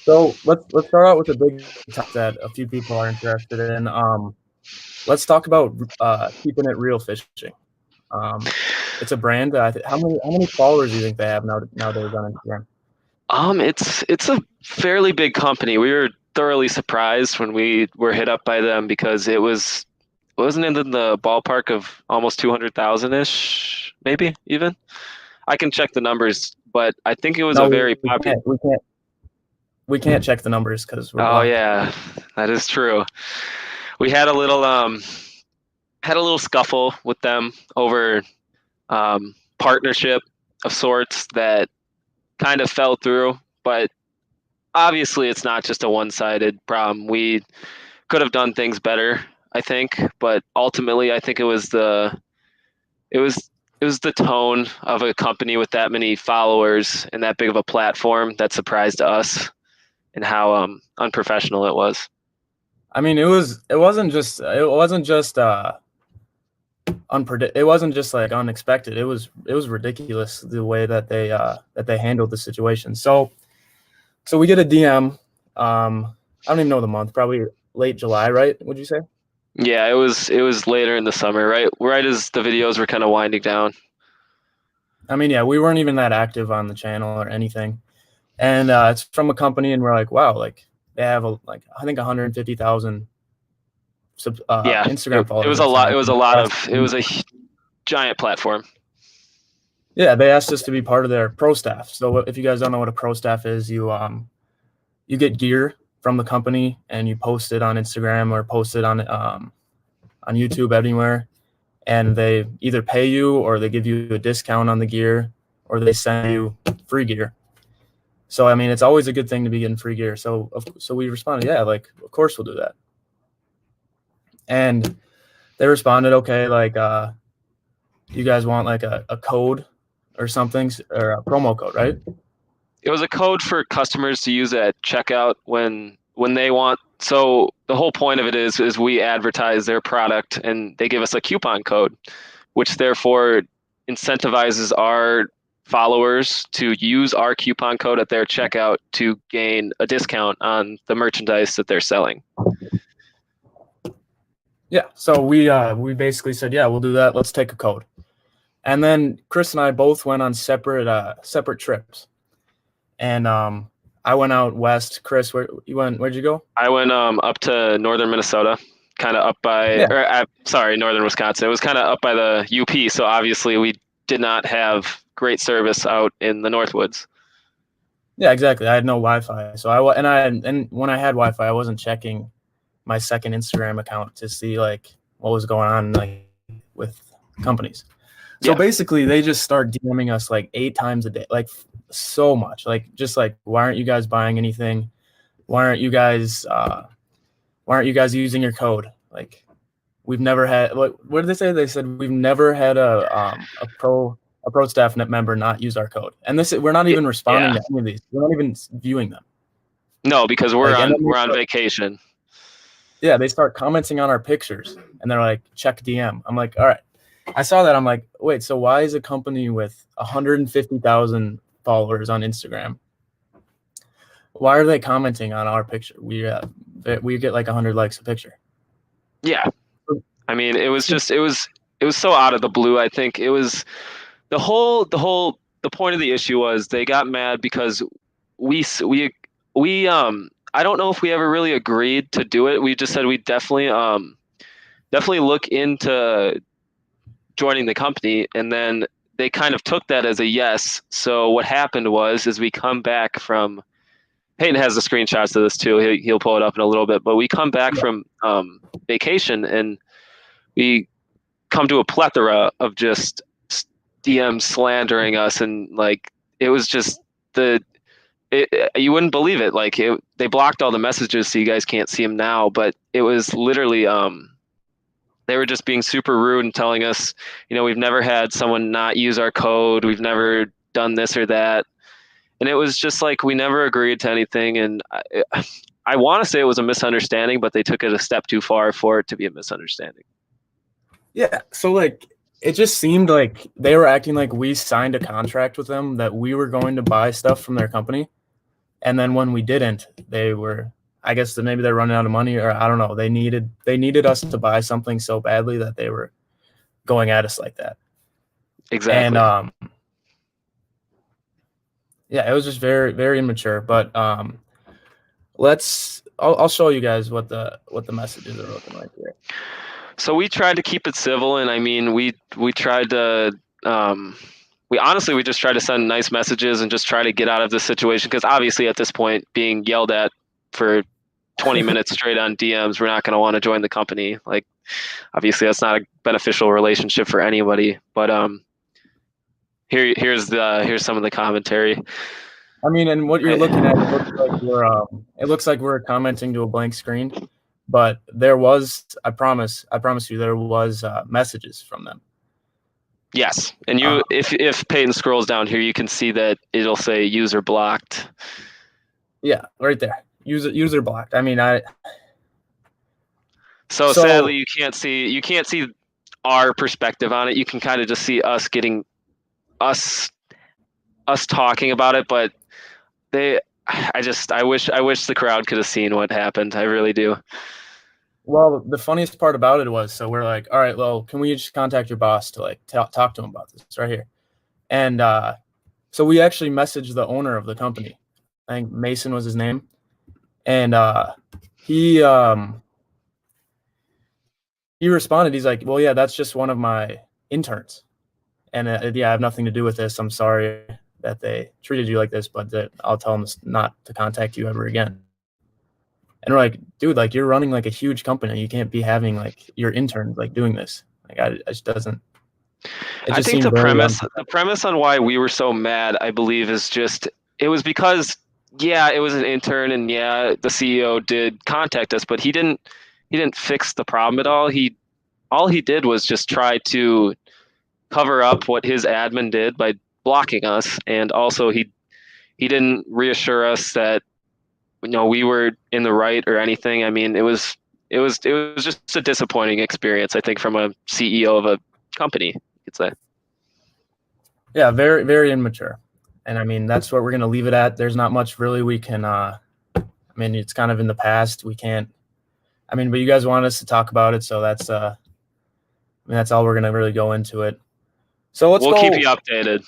So let's start out with a big topic that a few people are interested in. Let's talk about keeping it real fishing. Um, it's a brand that how many followers do you think they have nowadays on Instagram? It's a fairly big company. We were thoroughly surprised when we were hit up by them because wasn't it in the ballpark of almost 200,000 ish, maybe even. I can check the numbers, but I think it was a No, very we popular. can't. We can't check the numbers because we're Oh blocked. yeah, that is true. We had a little scuffle with them over partnership of sorts that kind of fell through, but obviously it's not just a one-sided problem. We could have done things better, I think, but ultimately I think it was it was the tone of a company with that many followers and that big of a platform that surprised us and how unprofessional it was. I mean, it wasn't just it wasn't just like unexpected. It was ridiculous the way that they handled the situation. So we get a DM. I don't even know the month. Probably late July, right? Would you say? Yeah, it was later in the summer, right as the videos were kind of winding down. I mean, yeah, we weren't even that active on the channel or anything, and it's from a company, and we're like, wow, like they have like I think 150,000 Yeah, Instagram it followers was at a the lot. time. It was a lot of. It was a giant platform. Yeah, they asked us to be part of their pro staff. So if you guys don't know what a pro staff is, you get gear from the company and you post it on Instagram or post it on YouTube anywhere, and they either pay you or they give you a discount on the gear or they send you free gear. So I mean, it's always a good thing to be getting free gear. So we responded, yeah, like of course we'll do that. And they responded, okay, like you guys want like a code or something or a promo code, right? It was a code for customers to use at checkout when they want. So the whole point of it is we advertise their product and they give us a coupon code, which therefore incentivizes our followers to use our coupon code at their checkout to gain a discount on the merchandise that they're selling. Yeah. So we basically said, yeah, we'll do that. Let's take a code. And then Chris and I both went on separate trips. And I went out west. Chris, where you went? Where'd you go? I went up to northern Minnesota, kind of up by, Yeah. sorry, northern Wisconsin. It was kind of up by the UP, so obviously we did not have great service out in the Northwoods. Yeah, exactly. I had no Wi-Fi, so and when I had Wi-Fi, I wasn't checking my second Instagram account to see like what was going on like with companies. So Yeah, basically, they just start DMing us like 8 times a day, like so much, like just like why aren't you guys buying anything? Why aren't you guys using your code? Like we've never had what did they say? They said we've never had a pro staff net member not use our code. And this we're not even responding yeah. to any of these. We're not even viewing them. No, because Like and then we're on vacation. they start commenting on our pictures and they're like check DM. I'm like, all right. I saw that. I'm like, wait, so why is a company with 150,000 followers on Instagram? Why are they commenting on our picture? We get like 100 likes a picture. Yeah, I mean, it was so out of the blue. I think it was the point of the issue was they got mad because we we we I don't know if we ever really agreed to do it. We just said we definitely look into joining the company, and then they kind of took that as a yes. So what happened was is we come back from Peyton has the screenshots of this too. He'll pull it up in a little bit, but we come back from vacation and we come to a plethora of just DMs slandering us, and like it was just you wouldn't believe it. Like they blocked all the messages, so you guys can't see them now. But it was literally they were just being super rude and telling us, we've never had someone not use our code. We've never done this or that. And it was just like we never agreed to anything. And I want to say it was a misunderstanding, but they took it a step too far for it to be a misunderstanding. Yeah. So like it just seemed like they were acting like we signed a contract with them that we were going to buy stuff from their company. And then when we didn't, they were, I guess that maybe they're running out of money, or I don't know. They needed us to buy something so badly that they were going at us like that. Exactly. And yeah, it was just very, very immature. But I'll show you guys what the messages are looking like here. So we tried to keep it civil, and I mean, we tried to we just tried to send nice messages and just try to get out of this situation, because obviously at this point, being yelled at for 20 minutes straight on DMs, we're not going to want to join the company. Like, obviously that's not a beneficial relationship for anybody. But here's some of the commentary. I mean, and what you're looking at, it looks like we're commenting to a blank screen, but there was, I promise you, there was messages from them. Yes, and you, if Peyton scrolls down here, you can see that it'll say user blocked. Yeah, right there, user blocked. I mean, So sadly, you can't see our perspective on it. You can kind of just see us getting us talking about it, but I wish the crowd could have seen what happened. I really do. Well, the funniest part about it was, so we're like, all right, well, can we just contact your boss to like talk to him about this right here? And so we actually messaged the owner of the company. I think Mason was his name. And he responded. He's like, well, yeah, that's just one of my interns. And yeah, I have nothing to do with this. I'm sorry that they treated you like this, but I'll tell them not to contact you ever again. And we're like, dude, like, you're running like a huge company. You can't be having like your interns like doing this. Like, it just doesn't. I think the premise on why we were so mad, I believe, is just, it was because, yeah, it was an intern, and yeah, the CEO did contact us, but he didn't fix the problem at all. All he did was just try to cover up what his admin did by blocking us, and also he didn't reassure us that, you know, we were in the right or anything. I mean, it was just a disappointing experience, I think, from a CEO of a company, you could say. Yeah, very, very immature. And I mean, that's what we're going to leave it at. There's not much really we can, I mean, it's kind of in the past. We can't, I mean, but you guys want us to talk about it. So that's, I mean, that's all we're going to really go into it. So we'll keep you updated.